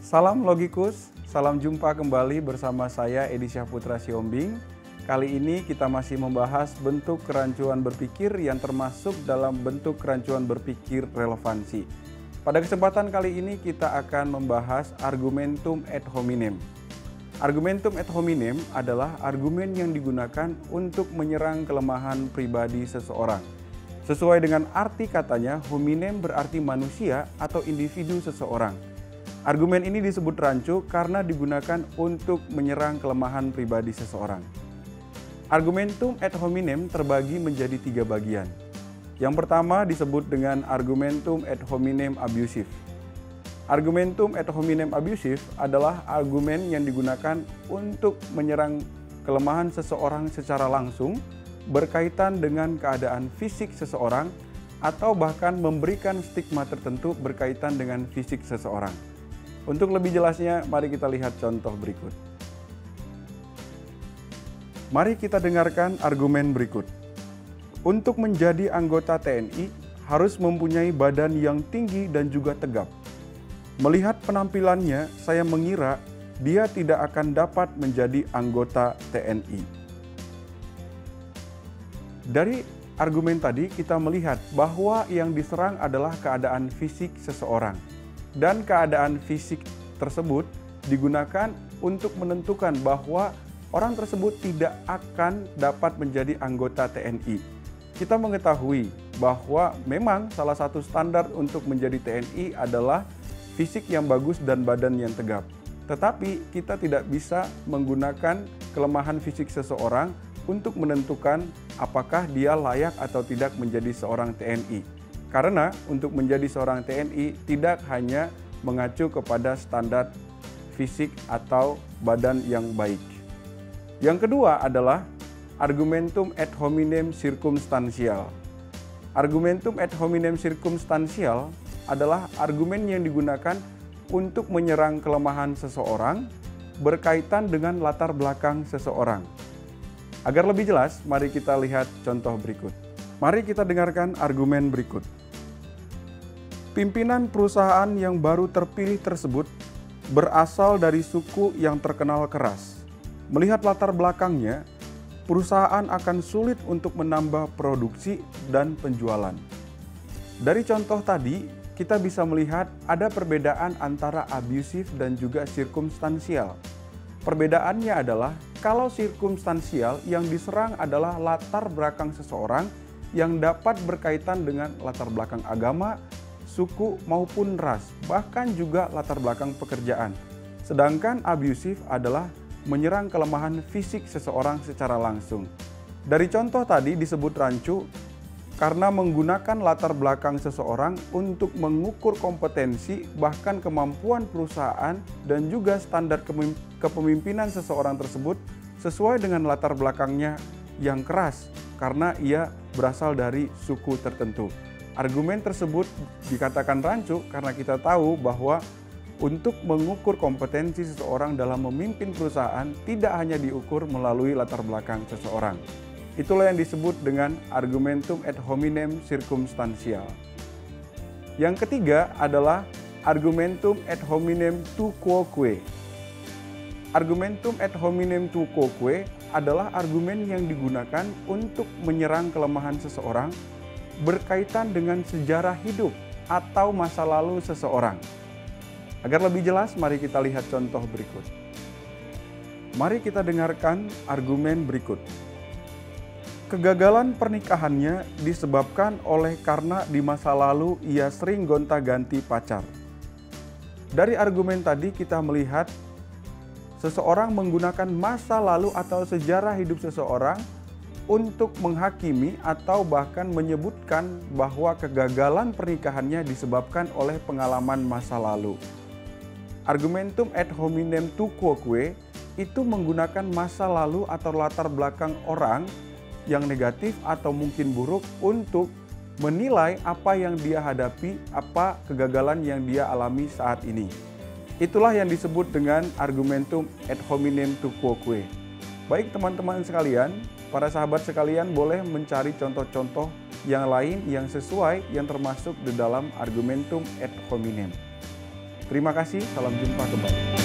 Salam logikus, salam jumpa kembali bersama saya Edi Syahputra Siombing. Kali ini kita masih membahas bentuk kerancuan berpikir yang termasuk dalam bentuk kerancuan berpikir relevansi. Pada kesempatan kali ini kita akan membahas argumentum ad hominem. Argumentum ad hominem adalah argumen yang digunakan untuk menyerang kelemahan pribadi seseorang. Sesuai dengan arti katanya, hominem berarti manusia atau individu seseorang. Argumen ini disebut rancu karena digunakan untuk menyerang kelemahan pribadi seseorang. Argumentum ad hominem terbagi menjadi 3 bagian. Yang pertama disebut dengan argumentum ad hominem abusive. Argumentum ad hominem abusive adalah argumen yang digunakan untuk menyerang kelemahan seseorang secara langsung berkaitan dengan keadaan fisik seseorang atau bahkan memberikan stigma tertentu berkaitan dengan fisik seseorang. Untuk lebih jelasnya, mari kita lihat contoh berikut. Mari kita dengarkan argumen berikut. Untuk menjadi anggota TNI harus mempunyai badan yang tinggi dan juga tegap. Melihat penampilannya, saya mengira dia tidak akan dapat menjadi anggota TNI. Dari argumen tadi kita melihat bahwa yang diserang adalah keadaan fisik seseorang. Dan keadaan fisik tersebut digunakan untuk menentukan bahwa orang tersebut tidak akan dapat menjadi anggota TNI. Kita mengetahui bahwa memang salah satu standar untuk menjadi TNI adalah fisik yang bagus dan badan yang tegap. Tetapi kita tidak bisa menggunakan kelemahan fisik seseorang untuk menentukan apakah dia layak atau tidak menjadi seorang TNI. Karena untuk menjadi seorang TNI tidak hanya mengacu kepada standar fisik atau badan yang baik. Yang kedua adalah argumentum ad hominem circumstantial. Argumentum ad hominem circumstantial adalah argumen yang digunakan untuk menyerang kelemahan seseorang berkaitan dengan latar belakang seseorang. Agar lebih jelas, mari kita lihat contoh berikut. Mari kita dengarkan argumen berikut. Pimpinan perusahaan yang baru terpilih tersebut berasal dari suku yang terkenal keras. Melihat latar belakangnya, perusahaan akan sulit untuk menambah produksi dan penjualan. Dari contoh tadi, kita bisa melihat ada perbedaan antara abusive dan juga circumstantial. Perbedaannya adalah kalau circumstantial yang diserang adalah latar belakang seseorang yang dapat berkaitan dengan latar belakang agama, suku maupun ras, bahkan juga latar belakang pekerjaan. Sedangkan abusive adalah menyerang kelemahan fisik seseorang secara langsung. Dari contoh tadi disebut rancu karena menggunakan latar belakang seseorang untuk mengukur kompetensi bahkan kemampuan perusahaan dan juga standar kepemimpinan seseorang tersebut sesuai dengan latar belakangnya yang keras karena ia berasal dari suku tertentu. Argumen tersebut dikatakan rancu karena kita tahu bahwa untuk mengukur kompetensi seseorang dalam memimpin perusahaan tidak hanya diukur melalui latar belakang seseorang. Itulah yang disebut dengan argumentum ad hominem circumstantial. Yang ketiga adalah argumentum ad hominem tu quoque. Argumentum ad hominem tu quoque adalah argumen yang digunakan untuk menyerang kelemahan seseorang berkaitan dengan sejarah hidup atau masa lalu seseorang. Agar lebih jelas, mari kita lihat contoh berikut. Mari kita dengarkan argumen berikut. Kegagalan pernikahannya disebabkan oleh karena di masa lalu ia sering gonta-ganti pacar. Dari argumen tadi kita melihat seseorang menggunakan masa lalu atau sejarah hidup seseorang untuk menghakimi atau bahkan menyebutkan bahwa kegagalan pernikahannya disebabkan oleh pengalaman masa lalu. Argumentum ad hominem tu quoque itu menggunakan masa lalu atau latar belakang orang yang negatif atau mungkin buruk untuk menilai apa yang dia hadapi, apa kegagalan yang dia alami saat ini. Itulah yang disebut dengan argumentum ad hominem tu quoque. Baik teman-teman sekalian, para sahabat sekalian boleh mencari contoh-contoh yang lain yang sesuai yang termasuk di dalam argumentum ad hominem. Terima kasih, salam jumpa kembali.